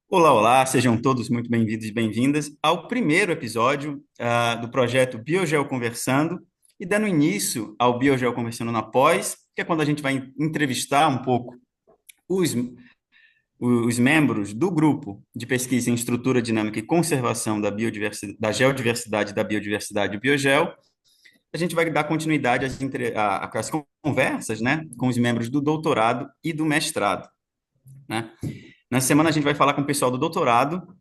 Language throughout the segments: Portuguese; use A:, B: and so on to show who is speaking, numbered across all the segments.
A: Olá, olá, sejam todos muito bem-vindos e bem-vindas ao primeiro episódio do projeto Biogel Conversando e dando início ao Biogel Conversando na Pós, que é quando a gente vai entrevistar um pouco os, os membros do grupo de pesquisa em estrutura dinâmica e conservação da biodiversidade, da geodiversidade, da biodiversidade do Biogel. A gente vai dar continuidade às conversas, né, com os membros do doutorado e do mestrado, né? Na semana a gente vai falar com o pessoal do doutorado.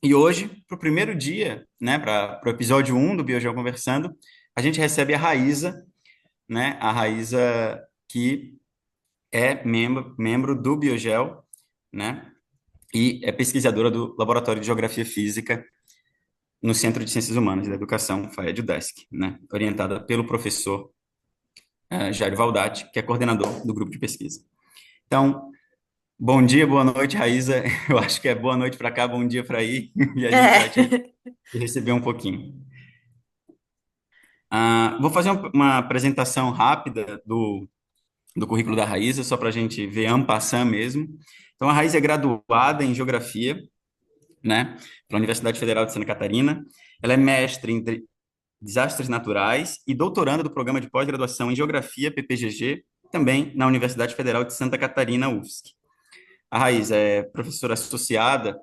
A: E hoje, para o primeiro dia, né, para o episódio um do Biogel Conversando, a gente recebe a Raíza, né, a Raíza que é membro do Biogel, né, e é pesquisadora do Laboratório de Geografia Física no Centro de Ciências Humanas e da Educação, FAED-UDESC, né, orientada pelo professor Jairo Valdati, que é coordenador do grupo de pesquisa. Então, bom dia, boa noite, Raíza. Eu acho que é boa noite para cá, bom dia para aí, e a gente vai te
B: É.
A: receber um pouquinho. Vou fazer uma apresentação rápida do currículo da Raíza, só para a gente ver en passant mesmo. Então, a Raíza é graduada em Geografia, né, pela Universidade Federal de Santa Catarina. Ela é mestre em Desastres Naturais e doutoranda do Programa de Pós-Graduação em Geografia, PPGG, também na Universidade Federal de Santa Catarina, UFSC. A Raíza é professora associada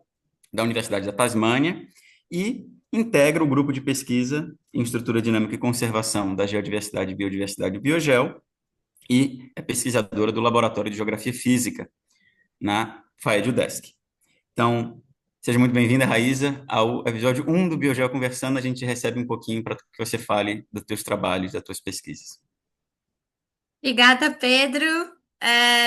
A: da Universidade da Tasmânia e integra o grupo de pesquisa em estrutura dinâmica e conservação da geodiversidade e biodiversidade do Biogel e é pesquisadora do Laboratório de Geografia Física na FAED-UDESC. Então, seja muito bem-vinda, Raíza, ao episódio um do Biogel Conversando. A gente recebe um pouquinho para que você fale dos teus trabalhos, das tuas pesquisas.
B: Obrigada, Pedro.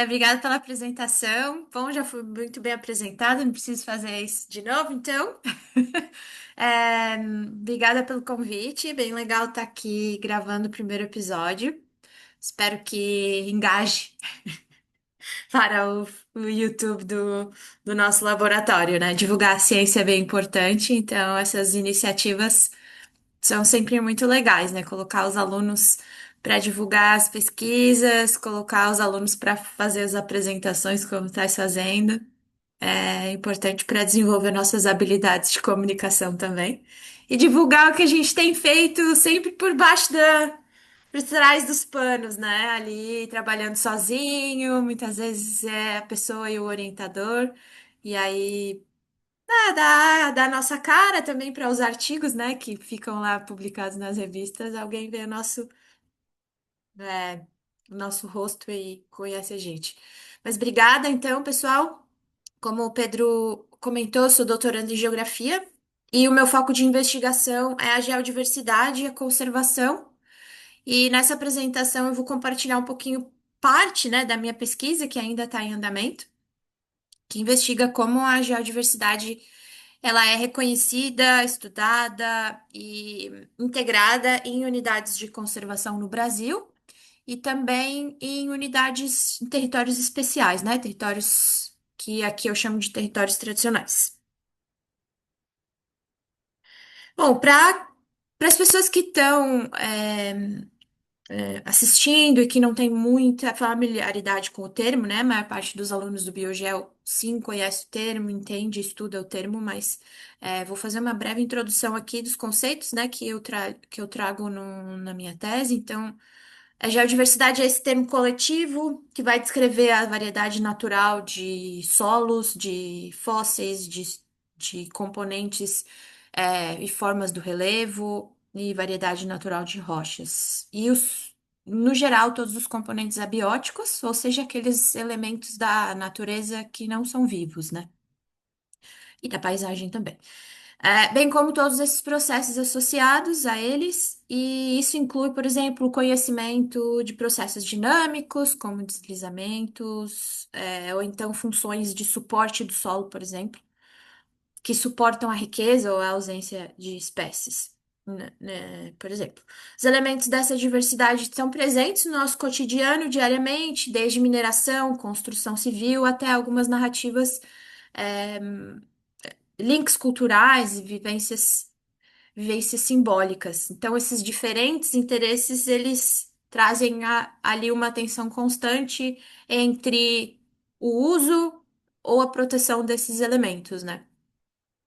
B: Obrigada pela apresentação. Bom, já fui muito bem apresentado, não preciso fazer isso de novo, então. Obrigada pelo convite. Bem legal estar aqui gravando o primeiro episódio. Espero que engaje para o YouTube do nosso laboratório, né? Divulgar a ciência é bem importante, então essas iniciativas são sempre muito legais, né? Colocar os alunos para divulgar as pesquisas, colocar os alunos para fazer as apresentações, como está fazendo. É importante para desenvolver nossas habilidades de comunicação também. E divulgar o que a gente tem feito sempre por trás dos panos, né? Ali trabalhando sozinho, muitas vezes é a pessoa e o orientador. E aí dá a nossa cara também para os artigos, né, que ficam lá publicados nas revistas. Alguém vê é, o nosso rosto e conhece a gente. Mas obrigada, então, pessoal. Como o Pedro comentou, eu sou doutorando em geografia e o meu foco de investigação é a geodiversidade e a conservação. E nessa apresentação eu vou compartilhar um pouquinho parte, né, da minha pesquisa, que ainda está em andamento, que investiga como a geodiversidade ela é reconhecida, estudada e integrada em unidades de conservação no Brasil e também em unidades em territórios especiais, né? Territórios que aqui eu chamo de territórios tradicionais. Bom, para as pessoas que estão assistindo e que não tem muita familiaridade com o termo, né? A maior parte dos alunos do Biogel sim conhece o termo, entende, estuda o termo, mas vou fazer uma breve introdução aqui dos conceitos, né, que eu trago na minha tese. Então, a geodiversidade é esse termo coletivo que vai descrever a variedade natural de solos, de fósseis, de componentes e formas do relevo e variedade natural de rochas. No geral, todos os componentes abióticos, ou seja, aqueles elementos da natureza que não são vivos, né? E da paisagem também. Bem como todos esses processos associados a eles, e isso inclui, por exemplo, o conhecimento de processos dinâmicos, como deslizamentos, ou então funções de suporte do solo, por exemplo, que suportam a riqueza ou a ausência de espécies. Por exemplo, os elementos dessa diversidade estão presentes no nosso cotidiano diariamente, desde mineração, construção civil, até algumas narrativas, é, links culturais e vivências simbólicas. Então, esses diferentes interesses, eles trazem ali uma tensão constante entre o uso ou a proteção desses elementos, né?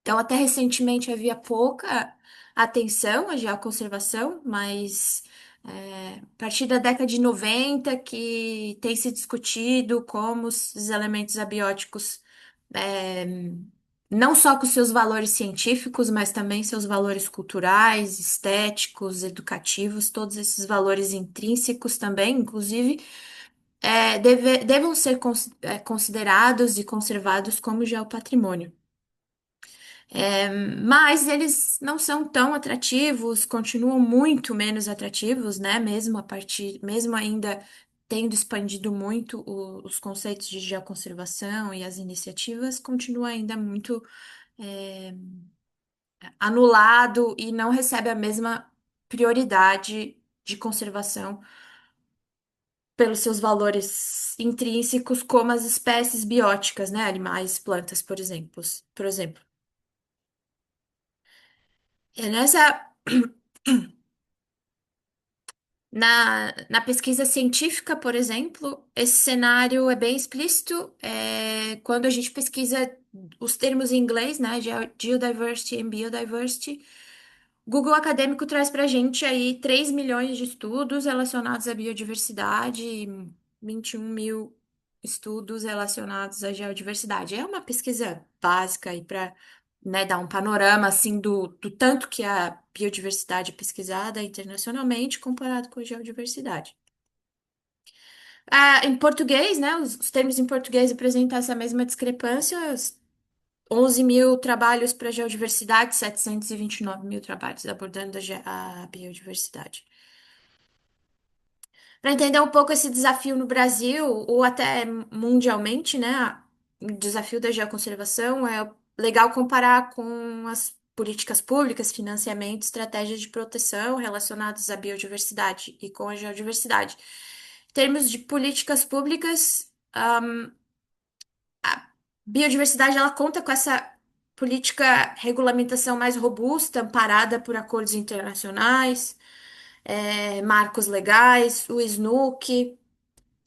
B: Então, até recentemente havia pouca atenção à geoconservação, mas a partir da década de 90 que tem se discutido como os elementos abióticos, é, não só com seus valores científicos, mas também seus valores culturais, estéticos, educativos, todos esses valores intrínsecos também, inclusive, devam ser considerados e conservados como geopatrimônio. Mas eles não são tão atrativos, continuam muito menos atrativos, né? Mesmo ainda tendo expandido muito os conceitos de geoconservação e as iniciativas, continua ainda muito é, anulado e não recebe a mesma prioridade de conservação pelos seus valores intrínsecos, como as espécies bióticas, né? Animais, plantas, por exemplo. É nessa na pesquisa científica, por exemplo, esse cenário é bem explícito. Quando a gente pesquisa os termos em inglês, né, Geodiversity e Biodiversity, Google Acadêmico traz para a gente aí 3 milhões de estudos relacionados à biodiversidade e 21 mil estudos relacionados à geodiversidade. É uma pesquisa básica aí para, né, dar um panorama assim do tanto que a biodiversidade é pesquisada internacionalmente comparado com a geodiversidade. Em português, né, os termos em português apresentam essa mesma discrepância. 11 mil trabalhos para geodiversidade, 729 mil trabalhos abordando a biodiversidade. Para entender um pouco esse desafio no Brasil, ou até mundialmente, né? O desafio da geoconservação é legal comparar com as políticas públicas, financiamento, estratégias de proteção relacionadas à biodiversidade e com a geodiversidade. Em termos de políticas públicas, a biodiversidade ela conta com essa política regulamentação mais robusta, amparada por acordos internacionais, marcos legais, o SNUC,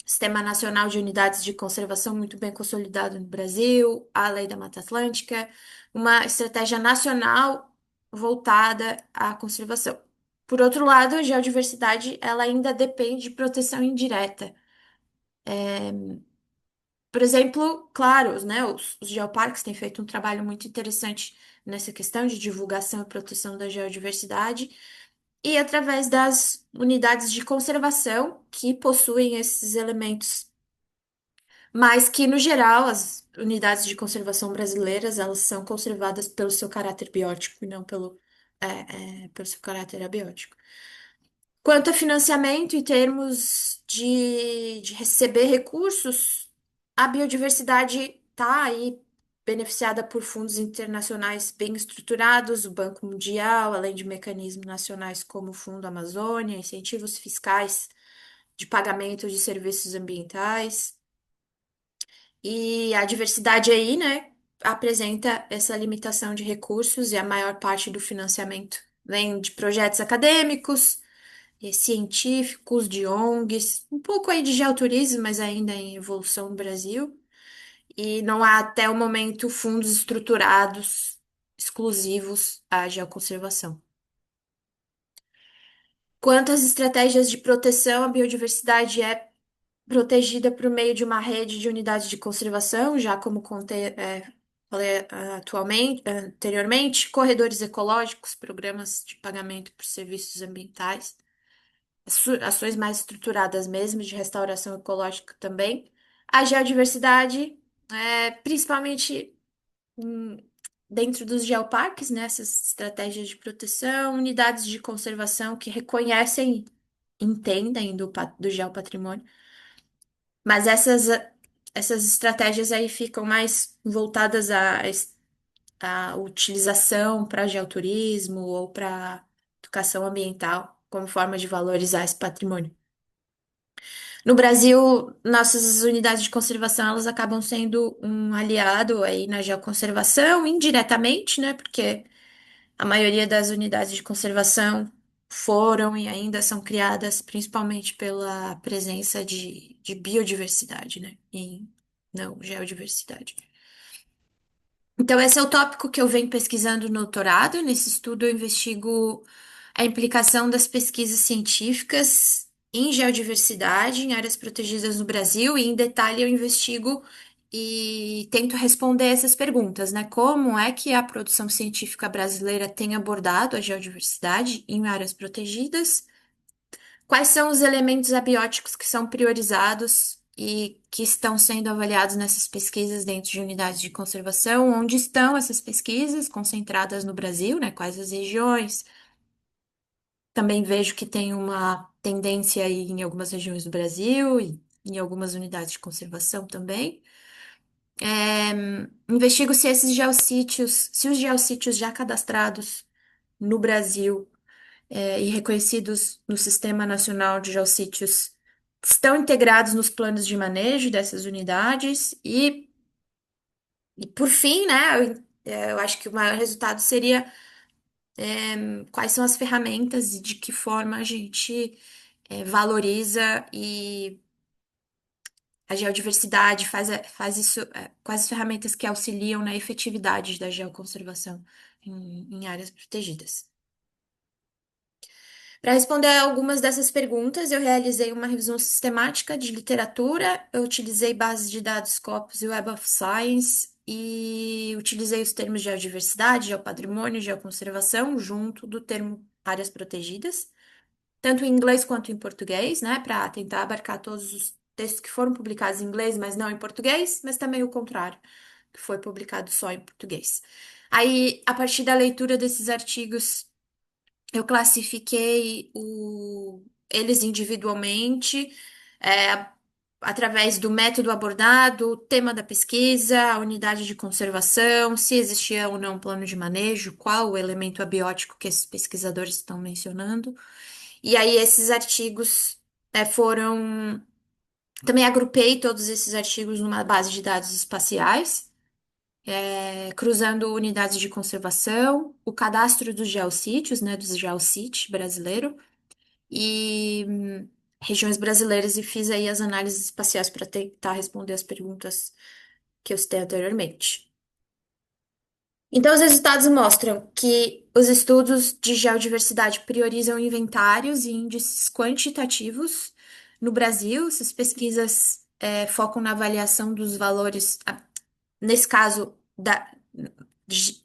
B: Sistema Nacional de Unidades de Conservação muito bem consolidado no Brasil, a Lei da Mata Atlântica, uma estratégia nacional voltada à conservação. Por outro lado, a geodiversidade ela ainda depende de proteção indireta. Por exemplo, claro, né, os geoparques têm feito um trabalho muito interessante nessa questão de divulgação e proteção da geodiversidade, e através das unidades de conservação que possuem esses elementos, mas que, no geral, as unidades de conservação brasileiras, elas são conservadas pelo seu caráter biótico e não pelo seu caráter abiótico. Quanto a financiamento em termos de receber recursos, a biodiversidade está aí beneficiada por fundos internacionais bem estruturados, o Banco Mundial, além de mecanismos nacionais como o Fundo Amazônia, incentivos fiscais de pagamento de serviços ambientais. E a diversidade aí, né, apresenta essa limitação de recursos e a maior parte do financiamento vem de projetos acadêmicos científicos, de ONGs, um pouco aí de geoturismo, mas ainda em evolução no Brasil. E não há até o momento fundos estruturados exclusivos à geoconservação. Quanto às estratégias de proteção, a biodiversidade é protegida por meio de uma rede de unidades de conservação, já como falei anteriormente, corredores ecológicos, programas de pagamento por serviços ambientais. Ações mais estruturadas mesmo, de restauração ecológica também. A geodiversidade, principalmente hum, dentro dos geoparques, né, essas estratégias de proteção, unidades de conservação que reconhecem, entendem do geopatrimônio, mas essas estratégias aí ficam mais voltadas à utilização para geoturismo ou para educação ambiental, como forma de valorizar esse patrimônio. No Brasil, nossas unidades de conservação, elas acabam sendo um aliado aí na geoconservação, indiretamente, né? Porque a maioria das unidades de conservação foram e ainda são criadas principalmente pela presença de biodiversidade, né? E não geodiversidade. Então, esse é o tópico que eu venho pesquisando no doutorado. Nesse estudo, eu investigo a implicação das pesquisas científicas em geodiversidade, em áreas protegidas no Brasil, e em detalhe eu investigo e tento responder essas perguntas, né? Como é que a produção científica brasileira tem abordado a geodiversidade em áreas protegidas? Quais são os elementos abióticos que são priorizados e que estão sendo avaliados nessas pesquisas dentro de unidades de conservação? Onde estão essas pesquisas concentradas no Brasil, né? Quais as regiões? Também vejo que tem uma tendência aí em algumas regiões do Brasil e em algumas unidades de conservação também. Investigo se esses geossítios, se os geossítios já cadastrados no Brasil e reconhecidos no Sistema Nacional de Geossítios estão integrados nos planos de manejo dessas unidades e por fim, né, eu acho que o maior resultado seria quais são as ferramentas e de que forma a gente valoriza e a geodiversidade faz isso, quais as ferramentas que auxiliam na efetividade da geoconservação em áreas protegidas. Para responder a algumas dessas perguntas, eu realizei uma revisão sistemática de literatura, eu utilizei bases de dados Scopus e Web of Science e utilizei os termos geodiversidade, geopatrimônio, geoconservação, junto do termo áreas protegidas, tanto em inglês quanto em português, né, para tentar abarcar todos os textos que foram publicados em inglês, mas não em português, mas também o contrário, que foi publicado só em português. Aí, a partir da leitura desses artigos, eu classifiquei eles individualmente, é, através do método abordado, o tema da pesquisa, a unidade de conservação, se existia ou não um plano de manejo, qual o elemento abiótico que esses pesquisadores estão mencionando. E aí, esses artigos, foram. Também agrupei todos esses artigos numa base de dados espaciais, cruzando unidades de conservação, o cadastro dos geossítios, né, dos geossítios brasileiro e regiões brasileiras e fiz aí as análises espaciais para tentar responder as perguntas que eu citei anteriormente. Então, os resultados mostram que os estudos de geodiversidade priorizam inventários e índices quantitativos no Brasil. Essas pesquisas focam na avaliação dos valores, nesse caso,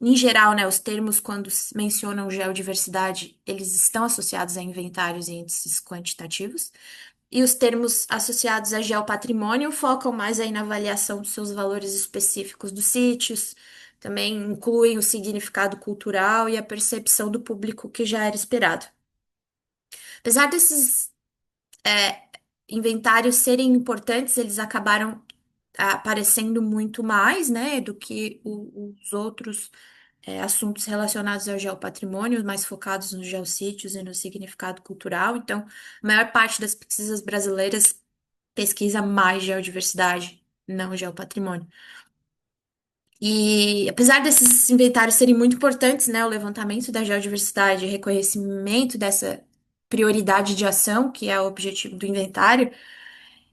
B: em geral, né, os termos, quando mencionam geodiversidade, eles estão associados a inventários e índices quantitativos. E os termos associados a geopatrimônio focam mais aí na avaliação dos seus valores específicos dos sítios, também incluem o significado cultural e a percepção do público que já era esperado. Apesar desses inventários serem importantes, eles acabaram aparecendo muito mais, né, do que os outros assuntos relacionados ao geopatrimônio, mais focados nos geossítios e no significado cultural. Então, a maior parte das pesquisas brasileiras pesquisa mais geodiversidade, não geopatrimônio. E apesar desses inventários serem muito importantes, né, o levantamento da geodiversidade, reconhecimento dessa prioridade de ação, que é o objetivo do inventário,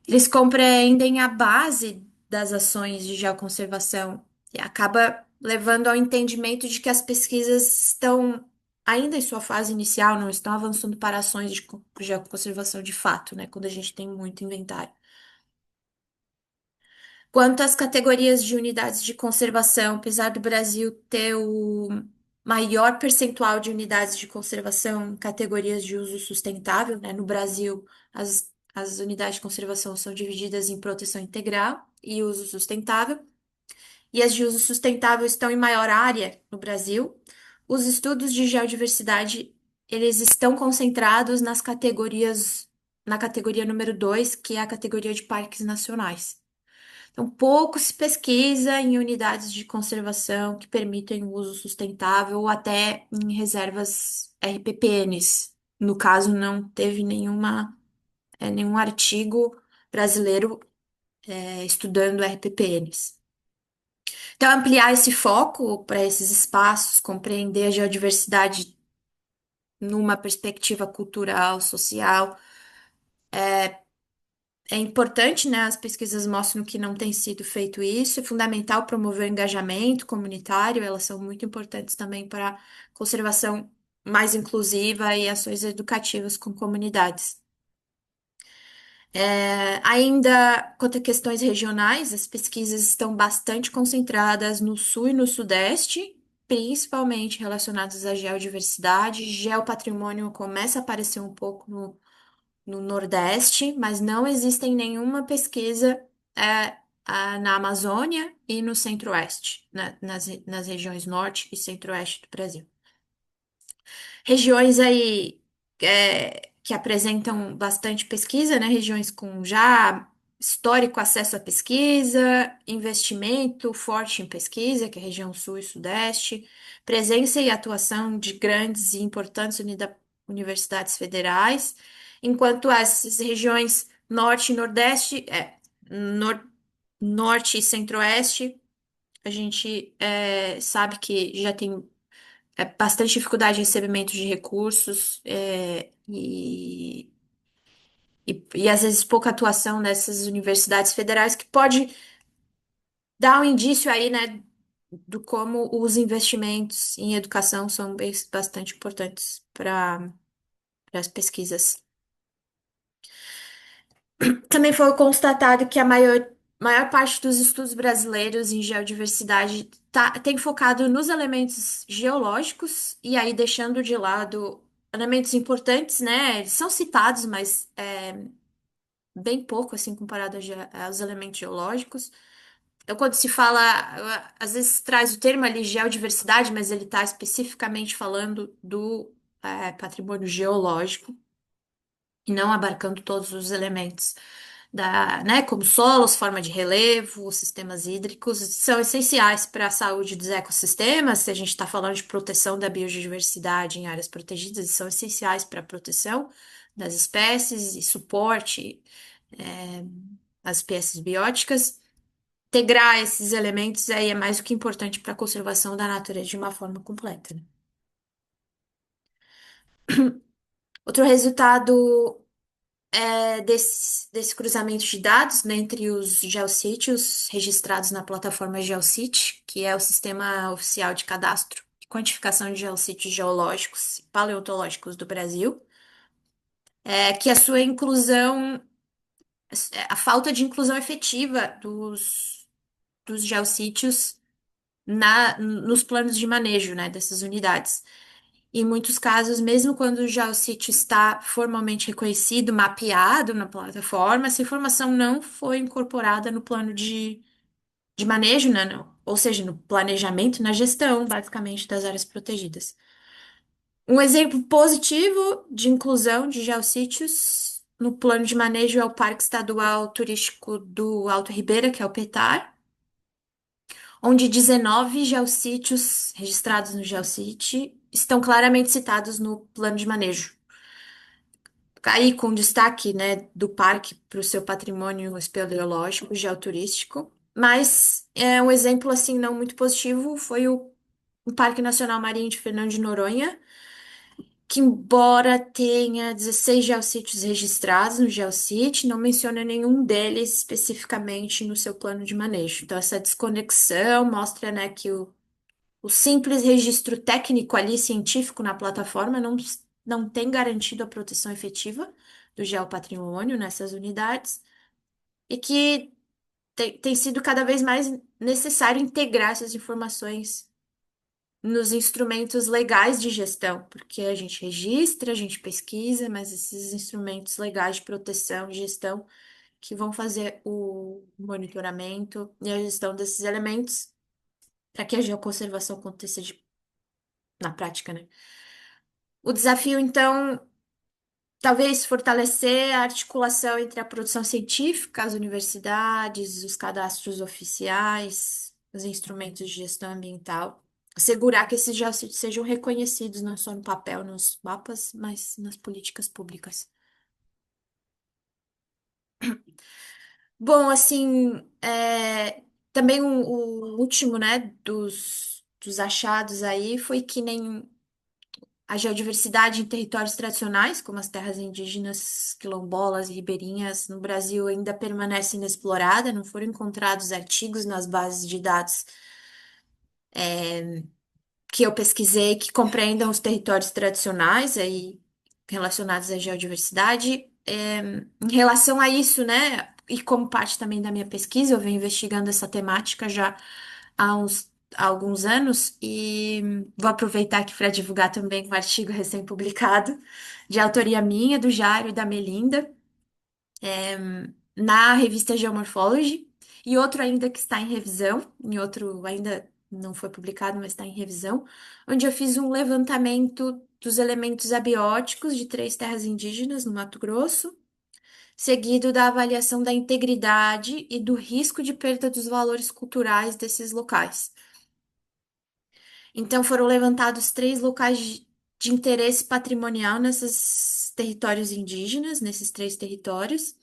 B: eles compreendem a base das ações de geoconservação e acaba levando ao entendimento de que as pesquisas estão ainda em sua fase inicial, não estão avançando para ações de geoconservação de fato, né, quando a gente tem muito inventário. Quanto às categorias de unidades de conservação, apesar do Brasil ter o maior percentual de unidades de conservação em categorias de uso sustentável, né? No Brasil, as unidades de conservação são divididas em proteção integral e uso sustentável, e as de uso sustentável estão em maior área no Brasil. Os estudos de geodiversidade, eles estão concentrados na categoria número 2, que é a categoria de parques nacionais. Então, pouco se pesquisa em unidades de conservação que permitem o uso sustentável ou até em reservas RPPNs. No caso, não teve nenhum artigo brasileiro, estudando RPPNs. Então, ampliar esse foco para esses espaços, compreender a geodiversidade numa perspectiva cultural, social, É importante, né? As pesquisas mostram que não tem sido feito isso. É fundamental promover o engajamento comunitário. Elas são muito importantes também para a conservação mais inclusiva e ações educativas com comunidades. Ainda quanto a questões regionais, as pesquisas estão bastante concentradas no sul e no sudeste, principalmente relacionadas à geodiversidade. Geopatrimônio começa a aparecer um pouco no Nordeste, mas não existem nenhuma pesquisa na Amazônia e no Centro-Oeste, nas regiões Norte e Centro-Oeste do Brasil. Regiões aí que apresentam bastante pesquisa, né? Regiões com já histórico acesso à pesquisa, investimento forte em pesquisa, que é a região Sul e Sudeste, presença e atuação de grandes e importantes universidades federais, enquanto as regiões Norte e Nordeste, Nor- Norte e Centro-Oeste, a gente sabe que já tem bastante dificuldade de recebimento de recursos e às vezes pouca atuação nessas universidades federais, que pode dar um indício aí, né, do como os investimentos em educação são bastante importantes para as pesquisas. Também foi constatado que a maior parte dos estudos brasileiros em geodiversidade tem focado nos elementos geológicos, e aí deixando de lado elementos importantes, né? Eles são citados, mas bem pouco, assim, comparado aos elementos geológicos. Então, quando se fala, às vezes traz o termo ali geodiversidade, mas ele está especificamente falando do patrimônio geológico e não abarcando todos os elementos né, como solos, forma de relevo, sistemas hídricos, são essenciais para a saúde dos ecossistemas. Se a gente está falando de proteção da biodiversidade em áreas protegidas, eles são essenciais para a proteção das espécies e suporte às espécies bióticas. Integrar esses elementos aí é mais do que importante para a conservação da natureza de uma forma completa, né? Outro resultado desse cruzamento de dados, né, entre os geossítios registrados na plataforma GeoCit, que é o sistema oficial de cadastro e quantificação de geossítios geológicos e paleontológicos do Brasil, que a sua inclusão, a falta de inclusão efetiva dos geossítios nos planos de manejo, né, dessas unidades. Em muitos casos, mesmo quando já o sítio está formalmente reconhecido, mapeado na plataforma, essa informação não foi incorporada no plano de manejo, né? Ou seja, no planejamento, na gestão, basicamente, das áreas protegidas. Um exemplo positivo de inclusão de geossítios no plano de manejo é o Parque Estadual Turístico do Alto Ribeira, que é o PETAR, onde 19 geossítios registrados no Geocity estão claramente citados no plano de manejo. Aí com destaque, né, do parque para o seu patrimônio espeleológico, geoturístico. Mas um exemplo assim não muito positivo foi o Parque Nacional Marinho de Fernando de Noronha, que embora tenha 16 geossítios registrados no Geocity, não menciona nenhum deles especificamente no seu plano de manejo. Então essa desconexão mostra, né, que o simples registro técnico ali, científico na plataforma, não tem garantido a proteção efetiva do geopatrimônio nessas unidades e que tem sido cada vez mais necessário integrar essas informações nos instrumentos legais de gestão, porque a gente registra, a gente pesquisa, mas esses instrumentos legais de proteção e gestão que vão fazer o monitoramento e a gestão desses elementos para que a geoconservação aconteça na prática, né? O desafio, então, talvez fortalecer a articulação entre a produção científica, as universidades, os cadastros oficiais, os instrumentos de gestão ambiental, assegurar que esses já sejam reconhecidos não só no papel, nos mapas, mas nas políticas públicas. Bom, assim, também o último, né, dos achados aí foi que nem a geodiversidade em territórios tradicionais, como as terras indígenas, quilombolas e ribeirinhas, no Brasil ainda permanece inexplorada, não foram encontrados artigos nas bases de dados que eu pesquisei que compreendam os territórios tradicionais aí relacionados à geodiversidade. Em relação a isso, né, e como parte também da minha pesquisa, eu venho investigando essa temática já há alguns anos e vou aproveitar aqui para divulgar também um artigo recém-publicado de autoria minha, do Jário e da Melinda na revista Geomorphology, e outro ainda que está em revisão, em outro ainda não foi publicado, mas está em revisão, onde eu fiz um levantamento dos elementos abióticos de três terras indígenas no Mato Grosso, seguido da avaliação da integridade e do risco de perda dos valores culturais desses locais. Então, foram levantados três locais de interesse patrimonial nesses territórios indígenas, nesses três territórios.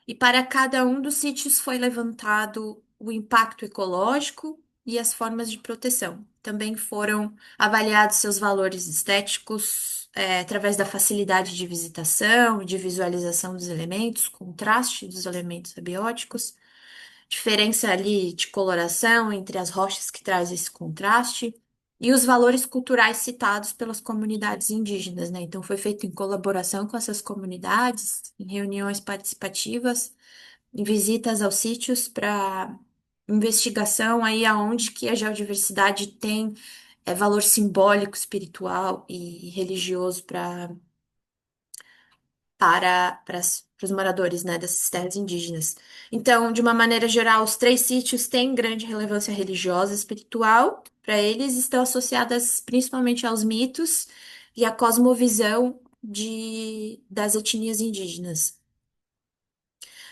B: E para cada um dos sítios foi levantado o impacto ecológico e as formas de proteção. Também foram avaliados seus valores estéticos, através da facilidade de visitação, de visualização dos elementos, contraste dos elementos abióticos, diferença ali de coloração entre as rochas que traz esse contraste. E os valores culturais citados pelas comunidades indígenas, né? Então, foi feito em colaboração com essas comunidades, em reuniões participativas, em visitas aos sítios para investigação aí aonde que a geodiversidade tem valor simbólico, espiritual e religioso para os moradores, né, dessas terras indígenas. Então, de uma maneira geral, os três sítios têm grande relevância religiosa e espiritual. Para eles, estão associadas principalmente aos mitos e à cosmovisão das etnias indígenas.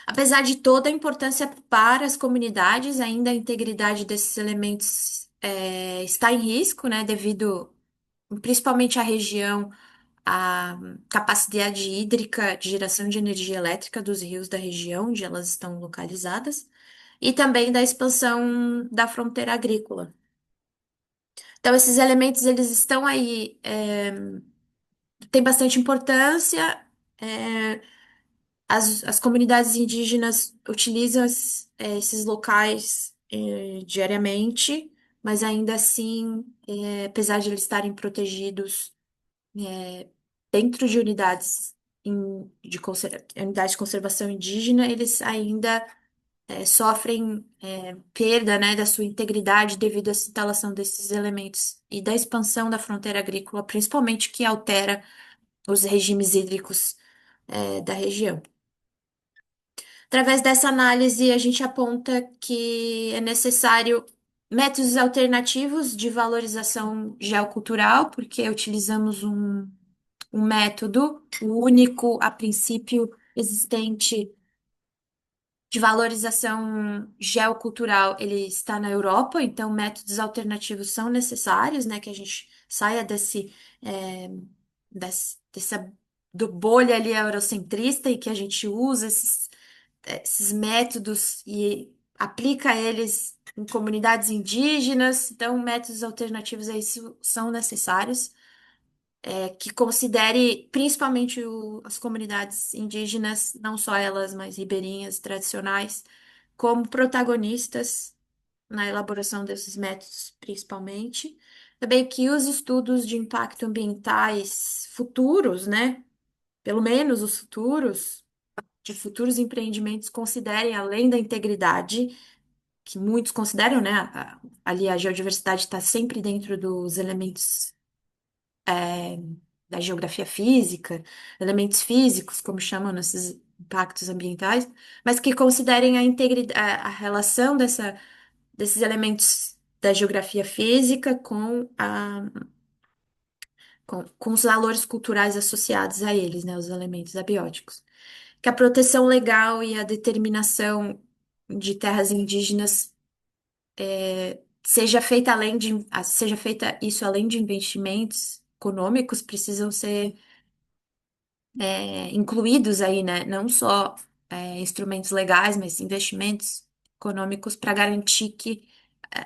B: Apesar de toda a importância para as comunidades, ainda a integridade desses elementos está em risco, né, devido principalmente à região, à capacidade hídrica de geração de energia elétrica dos rios da região onde elas estão localizadas, e também da expansão da fronteira agrícola. Então, esses elementos, eles estão aí, têm bastante importância. é, as comunidades indígenas utilizam esses locais diariamente, mas ainda assim, apesar de eles estarem protegidos dentro de unidades unidades de conservação indígena, eles ainda sofrem perda, né, da sua integridade devido à instalação desses elementos e da expansão da fronteira agrícola, principalmente que altera os regimes hídricos da região. Através dessa análise, a gente aponta que é necessário métodos alternativos de valorização geocultural, porque utilizamos um método único, a princípio existente, de valorização geocultural, ele está na Europa, então métodos alternativos são necessários, né, que a gente saia é, dessa do bolha ali eurocentrista e que a gente usa esses métodos e aplica eles em comunidades indígenas. Então, métodos alternativos a isso são necessários, que considere principalmente as comunidades indígenas, não só elas, mas ribeirinhas tradicionais, como protagonistas na elaboração desses métodos, principalmente. Também que os estudos de impacto ambientais futuros, né? Pelo menos os futuros, de futuros empreendimentos considerem, além da integridade, que muitos consideram, né? Ali a geodiversidade está sempre dentro dos elementos da geografia física, elementos físicos, como chamam nesses impactos ambientais, mas que considerem a integridade, a relação desses elementos da geografia física com os valores culturais associados a eles, né? Os elementos abióticos. Que a proteção legal e a determinação de terras indígenas seja feita isso além de investimentos econômicos, precisam ser incluídos aí, né? Não só instrumentos legais, mas investimentos econômicos para garantir que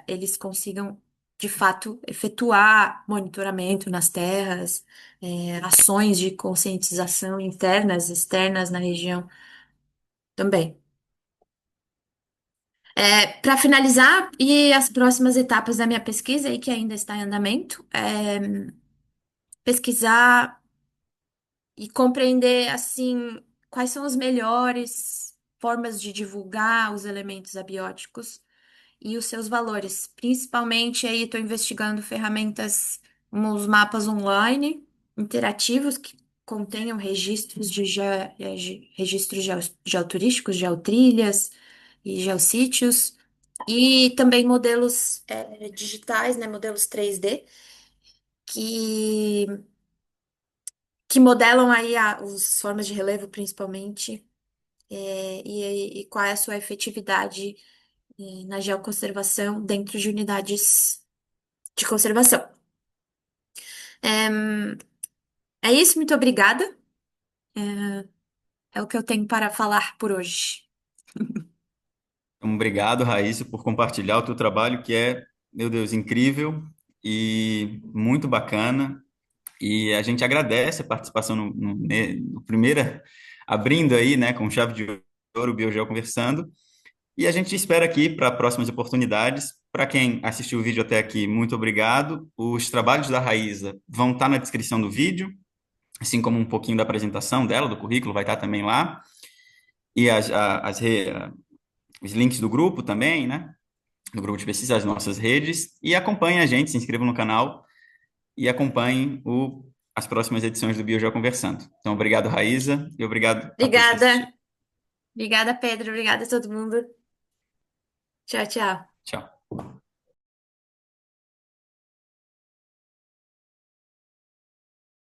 B: eles consigam. de fato, efetuar monitoramento nas terras, ações de conscientização internas, externas na região também. Para finalizar, e as próximas etapas da minha pesquisa, aí, que ainda está em andamento, pesquisar e compreender, assim, quais são as melhores formas de divulgar os elementos abióticos e os seus valores. Principalmente aí estou investigando ferramentas, uns mapas online interativos que contenham registros registros geoturísticos, geotrilhas e geossítios, e também modelos digitais, né, modelos 3D, que, que modelam aí as formas de relevo, principalmente, e qual é a sua efetividade na geoconservação dentro de unidades de conservação. É isso, muito obrigada. É o que eu tenho para falar por hoje.
A: Então, obrigado, Raíssa, por compartilhar o teu trabalho, que é, meu Deus, incrível e muito bacana. E a gente agradece a participação no primeira, abrindo aí, né, com chave de ouro, o Biogel Conversando. E a gente espera aqui para próximas oportunidades. Para quem assistiu o vídeo até aqui, muito obrigado. Os trabalhos da Raíza vão estar na descrição do vídeo, assim como um pouquinho da apresentação dela, do currículo, vai estar também lá. E os links do grupo também, né? Do grupo de pesquisa, as nossas redes. E acompanhem a gente, se inscrevam no canal e acompanhem as próximas edições do Biogel Conversando. Então, obrigado, Raíza, e obrigado a todos que assistiram.
B: Obrigada. Obrigada, Pedro. Obrigada a todo mundo. Tchau, tchau.
A: Tchau.